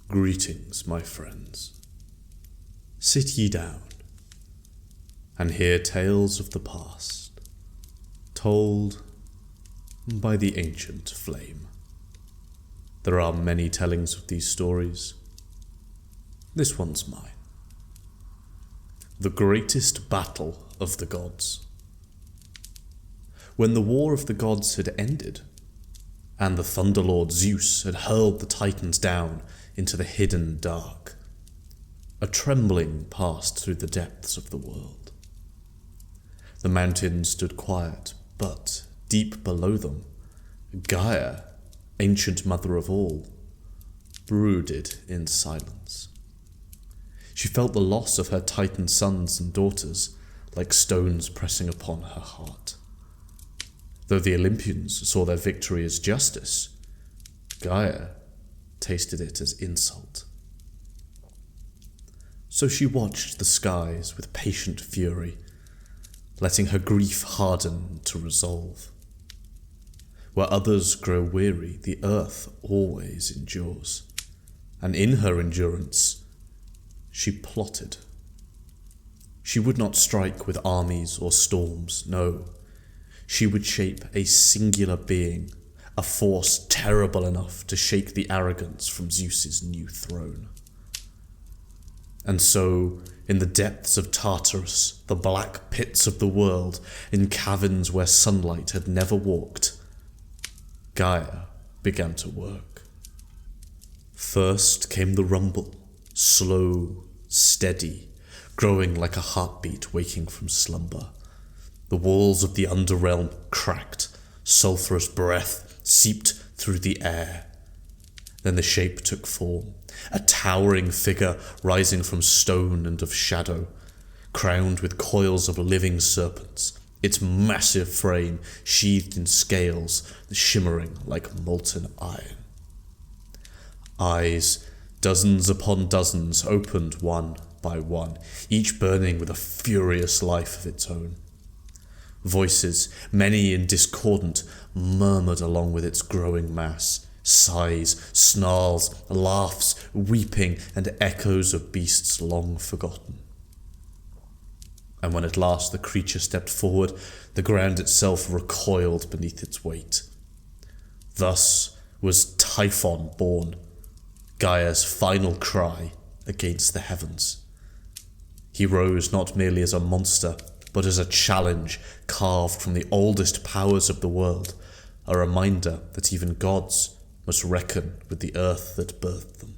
Greetings, my friends. Sit ye down, and hear tales of the past, told by the ancient flame. There are many tellings of these stories. This one's mine. The greatest battle of the gods. When the war of the gods had ended, and the Thunderlord Zeus had hurled the Titans down into the hidden dark, a trembling passed through the depths of the world. The mountains stood quiet, but deep below them, Gaia, ancient mother of all, brooded in silence. She felt the loss of her Titan sons and daughters like stones pressing upon her heart. Though the Olympians saw their victory as justice, Gaia tasted it as insult. So she watched the skies with patient fury, letting her grief harden to resolve. Where others grow weary, the earth always endures, and in her endurance, she plotted. She would not strike with armies or storms, no. She would shape a singular being, a force terrible enough to shake the arrogance from Zeus's new throne. And so, in the depths of Tartarus, the black pits of the world, in caverns where sunlight had never walked, Gaia began to work. First came the rumble, slow, steady, growing like a heartbeat waking from slumber. The walls of the underrealm cracked, sulphurous breath seeped through the air. Then the shape took form, a towering figure rising from stone and of shadow, crowned with coils of living serpents, its massive frame sheathed in scales shimmering like molten iron. Eyes, dozens upon dozens, opened one by one, each burning with a furious life of its own. Voices, many and discordant, murmured along with its growing mass. Sighs, snarls, laughs, weeping, and echoes of beasts long forgotten. And when at last the creature stepped forward, the ground itself recoiled beneath its weight. Thus was Typhon born, Gaia's final cry against the heavens. He rose not merely as a monster, but as a challenge carved from the oldest powers of the world, a reminder that even gods must reckon with the earth that birthed them.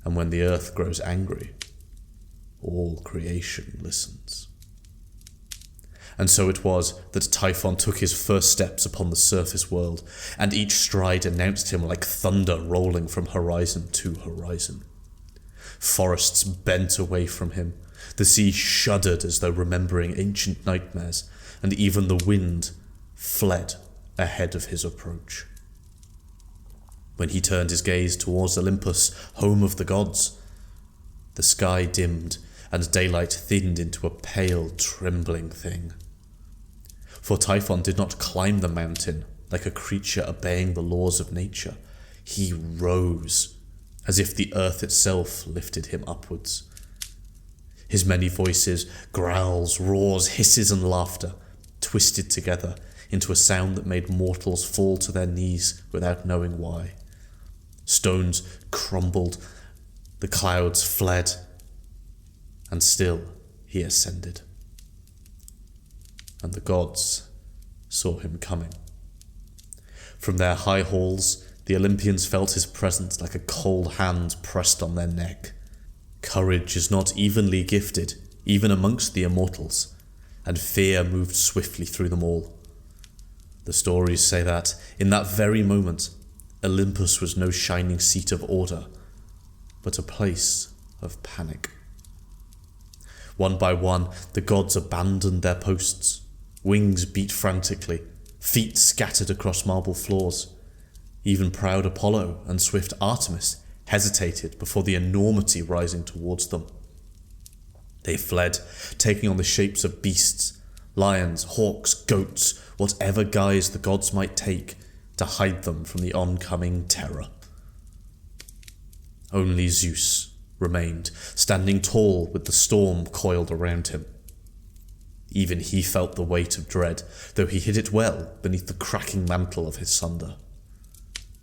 And when the earth grows angry, all creation listens. And so it was that Typhon took his first steps upon the surface world, and each stride announced him like thunder rolling from horizon to horizon. Forests bent away from him, the sea shuddered as though remembering ancient nightmares, and even the wind fled ahead of his approach. When he turned his gaze towards Olympus, home of the gods, the sky dimmed and daylight thinned into a pale, trembling thing. For Typhon did not climb the mountain like a creature obeying the laws of nature. He rose, as if the earth itself lifted him upwards. His many voices, growls, roars, hisses, and laughter twisted together into a sound that made mortals fall to their knees without knowing why. Stones crumbled, the clouds fled, and still he ascended. And the gods saw him coming. From their high halls, the Olympians felt his presence like a cold hand pressed on their neck. Courage is not evenly gifted, even amongst the immortals, and fear moved swiftly through them all. The stories say that, in that very moment, Olympus was no shining seat of order, but a place of panic. One by one, the gods abandoned their posts. Wings beat frantically, feet scattered across marble floors. Even proud Apollo and swift Artemis hesitated before the enormity rising towards them. They fled, taking on the shapes of beasts, lions, hawks, goats, whatever guise the gods might take to hide them from the oncoming terror. Only Zeus remained, standing tall with the storm coiled around him. Even he felt the weight of dread, though he hid it well beneath the cracking mantle of his thunder.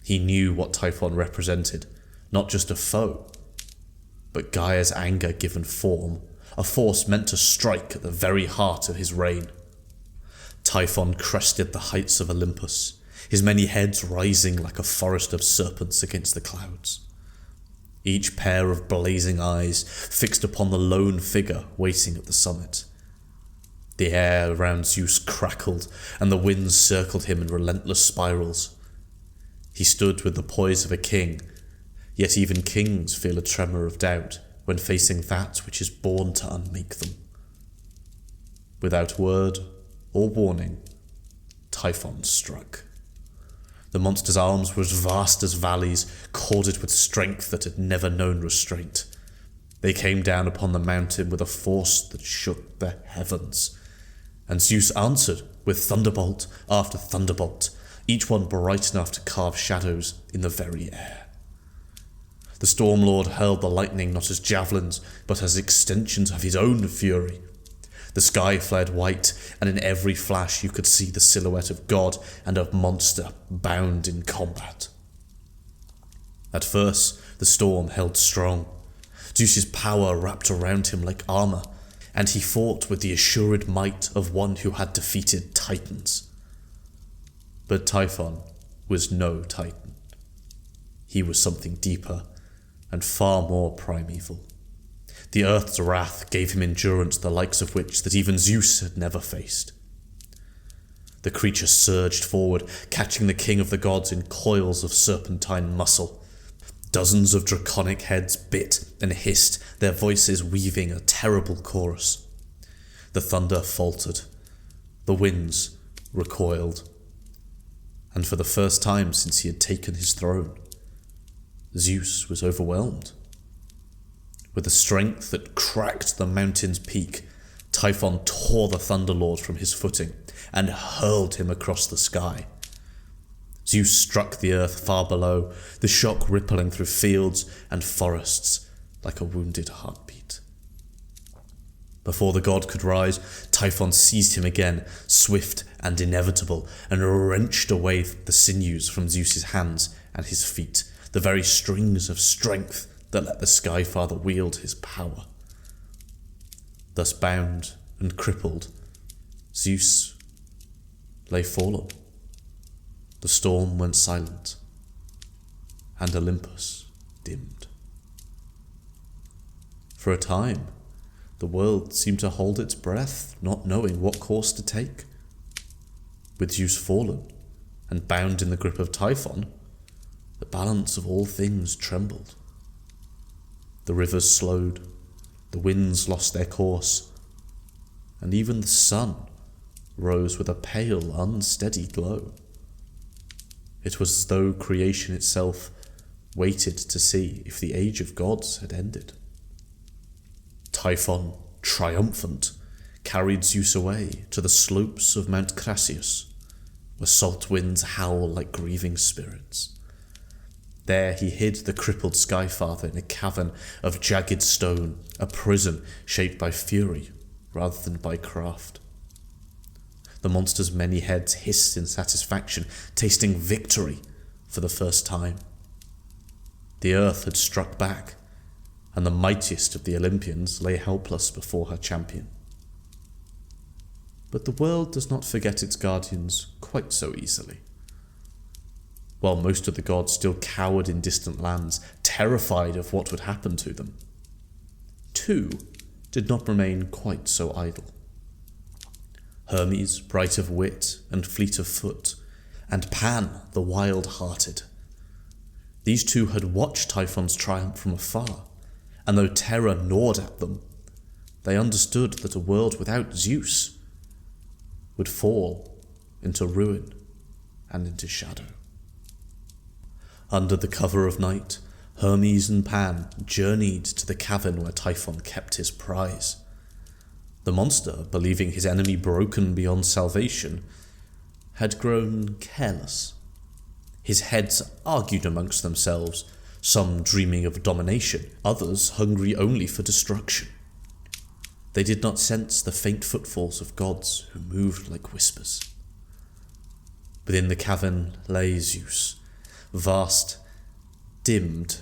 He knew what Typhon represented, not just a foe, but Gaia's anger given form, a force meant to strike at the very heart of his reign. Typhon crested the heights of Olympus, his many heads rising like a forest of serpents against the clouds. Each pair of blazing eyes fixed upon the lone figure waiting at the summit. The air around Zeus crackled, and the winds circled him in relentless spirals. He stood with the poise of a king, yet even kings feel a tremor of doubt when facing that which is born to unmake them. Without word or warning, Typhon struck. The monster's arms were as vast as valleys, corded with strength that had never known restraint. They came down upon the mountain with a force that shook the heavens, and Zeus answered with thunderbolt after thunderbolt, each one bright enough to carve shadows in the very air. The Storm Lord hurled the lightning not as javelins, but as extensions of his own fury. The sky flared white, and in every flash you could see the silhouette of God and of monster bound in combat. At first, the storm held strong. Zeus's power wrapped around him like armor, and he fought with the assured might of one who had defeated titans. But Typhon was no titan. He was something deeper and far more primeval. The earth's wrath gave him endurance the likes of which that even Zeus had never faced. The creature surged forward, catching the king of the gods in coils of serpentine muscle. Dozens of draconic heads bit and hissed, their voices weaving a terrible chorus. The thunder faltered. The winds recoiled. And for the first time since he had taken his throne, Zeus was overwhelmed. With a strength that cracked the mountain's peak, Typhon tore the Thunderlord from his footing and hurled him across the sky. Zeus struck the earth far below, the shock rippling through fields and forests like a wounded heartbeat. Before the god could rise, Typhon seized him again, swift and inevitable, and wrenched away the sinews from Zeus's hands and his feet, the very strings of strength that let the Skyfather wield his power. Thus bound and crippled, Zeus lay fallen. The storm went silent, and Olympus dimmed. For a time, the world seemed to hold its breath, not knowing what course to take. With Zeus fallen, and bound in the grip of Typhon, the balance of all things trembled. The rivers slowed, the winds lost their course, and even the sun rose with a pale, unsteady glow. It was as though creation itself waited to see if the age of gods had ended. Typhon, triumphant, carried Zeus away to the slopes of Mount Crassius, where salt winds howl like grieving spirits. There he hid the crippled Skyfather in a cavern of jagged stone, a prison shaped by fury rather than by craft. The monster's many heads hissed in satisfaction, tasting victory for the first time. The earth had struck back, and the mightiest of the Olympians lay helpless before her champion. But the world does not forget its guardians quite so easily. While most of the gods still cowered in distant lands, terrified of what would happen to them, two did not remain quite so idle. Hermes, bright of wit and fleet of foot, and Pan, the wild-hearted. These two had watched Typhon's triumph from afar, and though terror gnawed at them, they understood that a world without Zeus would fall into ruin and into shadow. Under the cover of night, Hermes and Pan journeyed to the cavern where Typhon kept his prize. The monster, believing his enemy broken beyond salvation, had grown careless. His heads argued amongst themselves, some dreaming of domination, others hungry only for destruction. They did not sense the faint footfalls of gods who moved like whispers. Within the cavern lay Zeus, vast, dimmed,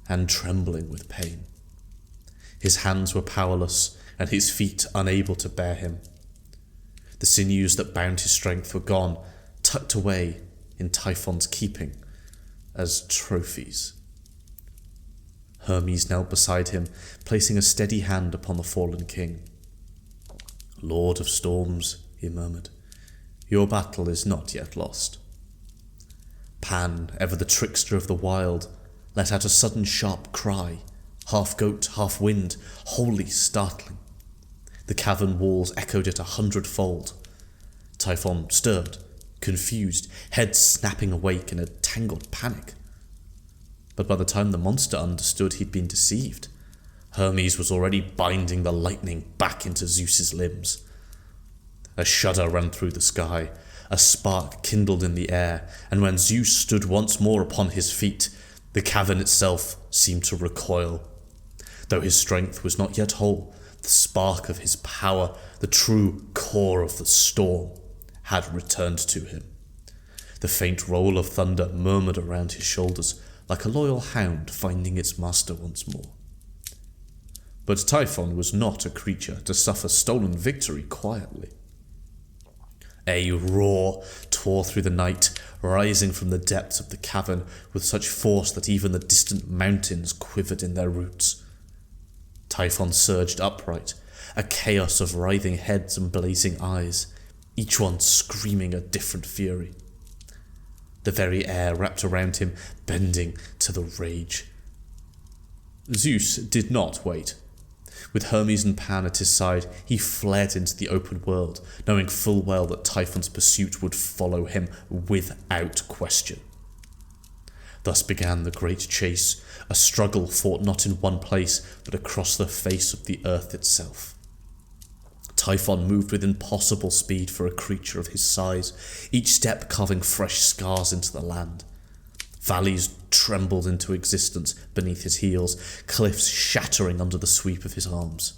and trembling with pain. His hands were powerless, and his feet unable to bear him. The sinews that bound his strength were gone, tucked away in Typhon's keeping as trophies. Hermes knelt beside him, placing a steady hand upon the fallen king. "Lord of storms," he murmured, "your battle is not yet lost." Pan, ever the trickster of the wild, let out a sudden sharp cry, half goat, half wind, wholly startling. The cavern walls echoed it 100-fold. Typhon stirred, confused, head snapping awake in a tangled panic. But by the time the monster understood he'd been deceived, Hermes was already binding the lightning back into Zeus's limbs. A shudder ran through the sky, a spark kindled in the air, and when Zeus stood once more upon his feet, the cavern itself seemed to recoil. Though his strength was not yet whole, the spark of his power, the true core of the storm, had returned to him. The faint roll of thunder murmured around his shoulders, like a loyal hound finding its master once more. But Typhon was not a creature to suffer stolen victory quietly. A roar tore through the night, rising from the depths of the cavern with such force that even the distant mountains quivered in their roots. Typhon surged upright, a chaos of writhing heads and blazing eyes, each one screaming a different fury. The very air wrapped around him, bending to the rage. Zeus did not wait. With Hermes and Pan at his side, he fled into the open world, knowing full well that Typhon's pursuit would follow him without question. Thus began the great chase, a struggle fought not in one place, but across the face of the earth itself. Typhon moved with impossible speed for a creature of his size, each step carving fresh scars into the land. Valleys trembled into existence beneath his heels, cliffs shattering under the sweep of his arms.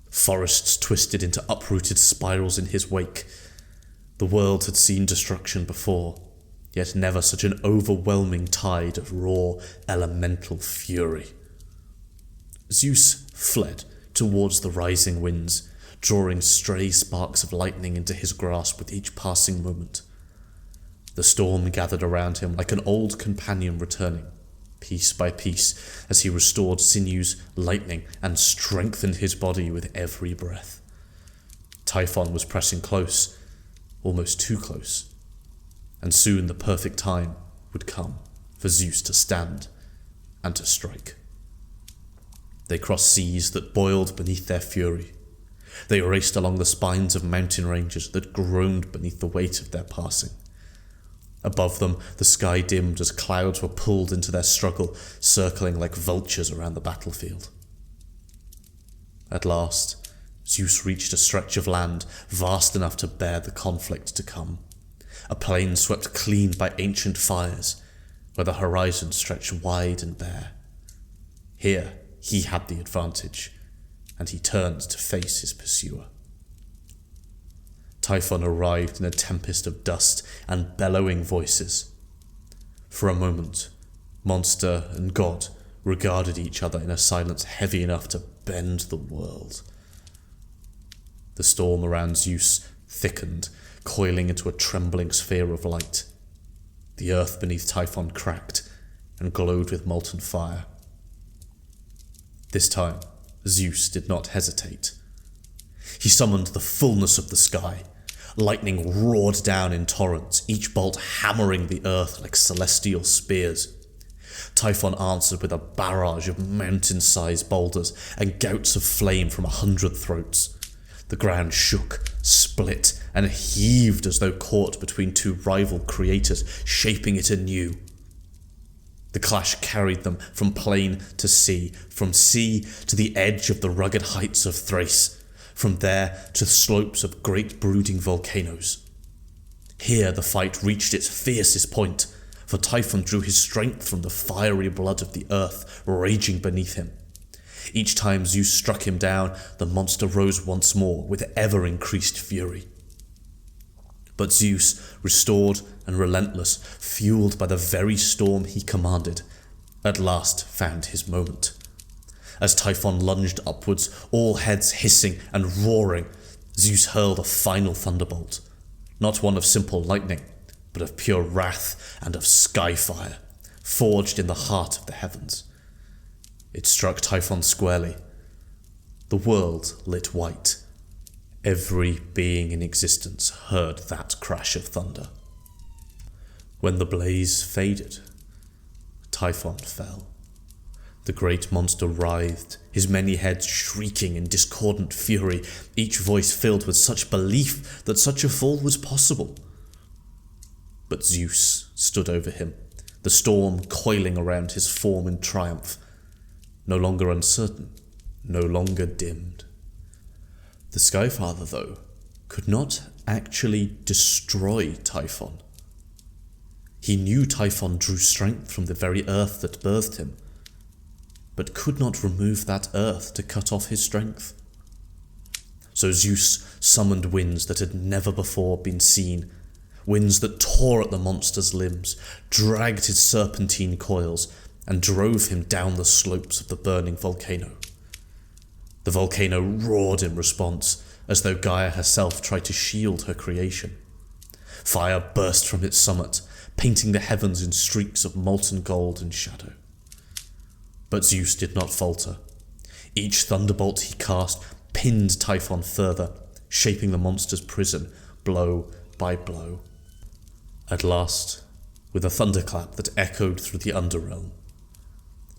Forests twisted into uprooted spirals in his wake. The world had seen destruction before, yet never such an overwhelming tide of raw, elemental fury. Zeus fled towards the rising winds, drawing stray sparks of lightning into his grasp with each passing moment. The storm gathered around him like an old companion returning, piece by piece, as he restored sinews, lightning, and strengthened his body with every breath. Typhon was pressing close, almost too close, and soon the perfect time would come for Zeus to stand and to strike. They crossed seas that boiled beneath their fury. They raced along the spines of mountain ranges that groaned beneath the weight of their passing. Above them, the sky dimmed as clouds were pulled into their struggle, circling like vultures around the battlefield. At last, Zeus reached a stretch of land vast enough to bear the conflict to come, a plain swept clean by ancient fires, where the horizon stretched wide and bare. Here he had the advantage, and he turned to face his pursuer. Typhon arrived in a tempest of dust and bellowing voices. For a moment, monster and god regarded each other in a silence heavy enough to bend the world. The storm around Zeus thickened, coiling into a trembling sphere of light. The earth beneath Typhon cracked and glowed with molten fire. This time, Zeus did not hesitate. He summoned the fullness of the sky. Lightning roared down in torrents, each bolt hammering the earth like celestial spears. Typhon answered with a barrage of mountain-sized boulders and gouts of flame from 100 throats. The ground shook, split, and heaved as though caught between two rival creators, shaping it anew. The clash carried them from plain to sea, from sea to the edge of the rugged heights of Thrace, from there to the slopes of great brooding volcanoes. Here the fight reached its fiercest point. for Typhon drew his strength from the fiery blood of the earth raging beneath him. Each time Zeus struck him down, the monster rose once more with ever-increased fury. But Zeus, restored and relentless, fueled by the very storm he commanded, at last found his moment. As Typhon lunged upwards, all heads hissing and roaring, Zeus hurled a final thunderbolt, not one of simple lightning, but of pure wrath and of sky fire, forged in the heart of the heavens. It struck Typhon squarely. The world lit white. Every being in existence heard that crash of thunder. When the blaze faded, Typhon fell. The great monster writhed, his many heads shrieking in discordant fury, each voice filled with such belief that such a fall was possible. But Zeus stood over him, the storm coiling around his form in triumph, no longer uncertain, no longer dimmed. The Skyfather, though, could not actually destroy Typhon. He knew Typhon drew strength from the very earth that birthed him, but could not remove that earth to cut off his strength. So Zeus summoned winds that had never before been seen, winds that tore at the monster's limbs, dragged his serpentine coils, and drove him down the slopes of the burning volcano. The volcano roared in response, as though Gaia herself tried to shield her creation. Fire burst from its summit, painting the heavens in streaks of molten gold and shadow. But Zeus did not falter. Each thunderbolt he cast pinned Typhon further, shaping the monster's prison blow by blow. At last, with a thunderclap that echoed through the underrealm,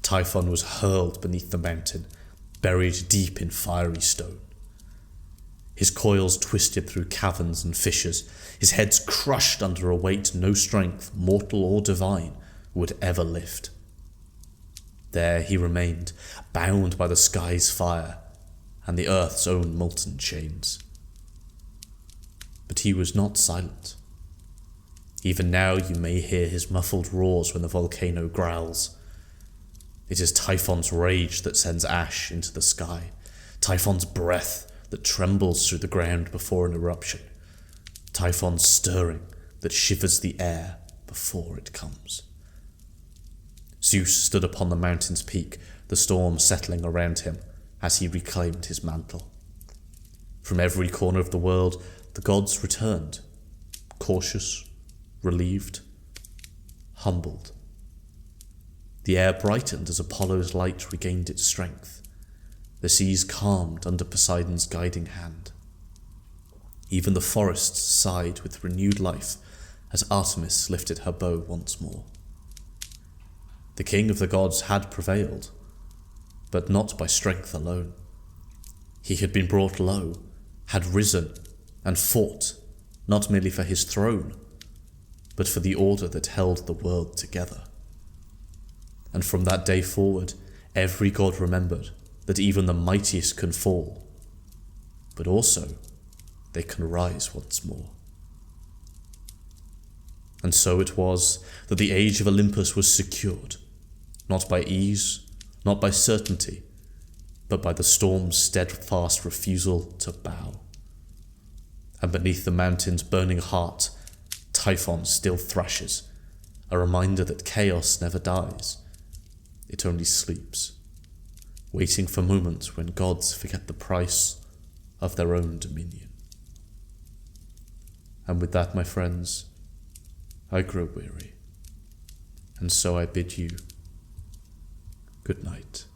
Typhon was hurled beneath the mountain, buried deep in fiery stone. His coils twisted through caverns and fissures, his heads crushed under a weight no strength, mortal or divine, would ever lift. There he remained, bound by the sky's fire and the earth's own molten chains. But he was not silent. Even now you may hear his muffled roars when the volcano growls. It is Typhon's rage that sends ash into the sky, Typhon's breath that trembles through the ground before an eruption, Typhon's stirring that shivers the air before it comes. Zeus stood upon the mountain's peak, the storm settling around him as he reclaimed his mantle. From every corner of the world, the gods returned, cautious, relieved, humbled. The air brightened as Apollo's light regained its strength. The seas calmed under Poseidon's guiding hand. Even the forests sighed with renewed life as Artemis lifted her bow once more. The king of the gods had prevailed, but not by strength alone. He had been brought low, had risen, and fought, not merely for his throne, but for the order that held the world together. And from that day forward, every god remembered that even the mightiest can fall, but also they can rise once more. And so it was that the age of Olympus was secured, not by ease, not by certainty, but by the storm's steadfast refusal to bow. And beneath the mountain's burning heart, Typhon still thrashes, a reminder that chaos never dies. It only sleeps, waiting for moments when gods forget the price of their own dominion. And with that, my friends, I grow weary, and so I bid you good night.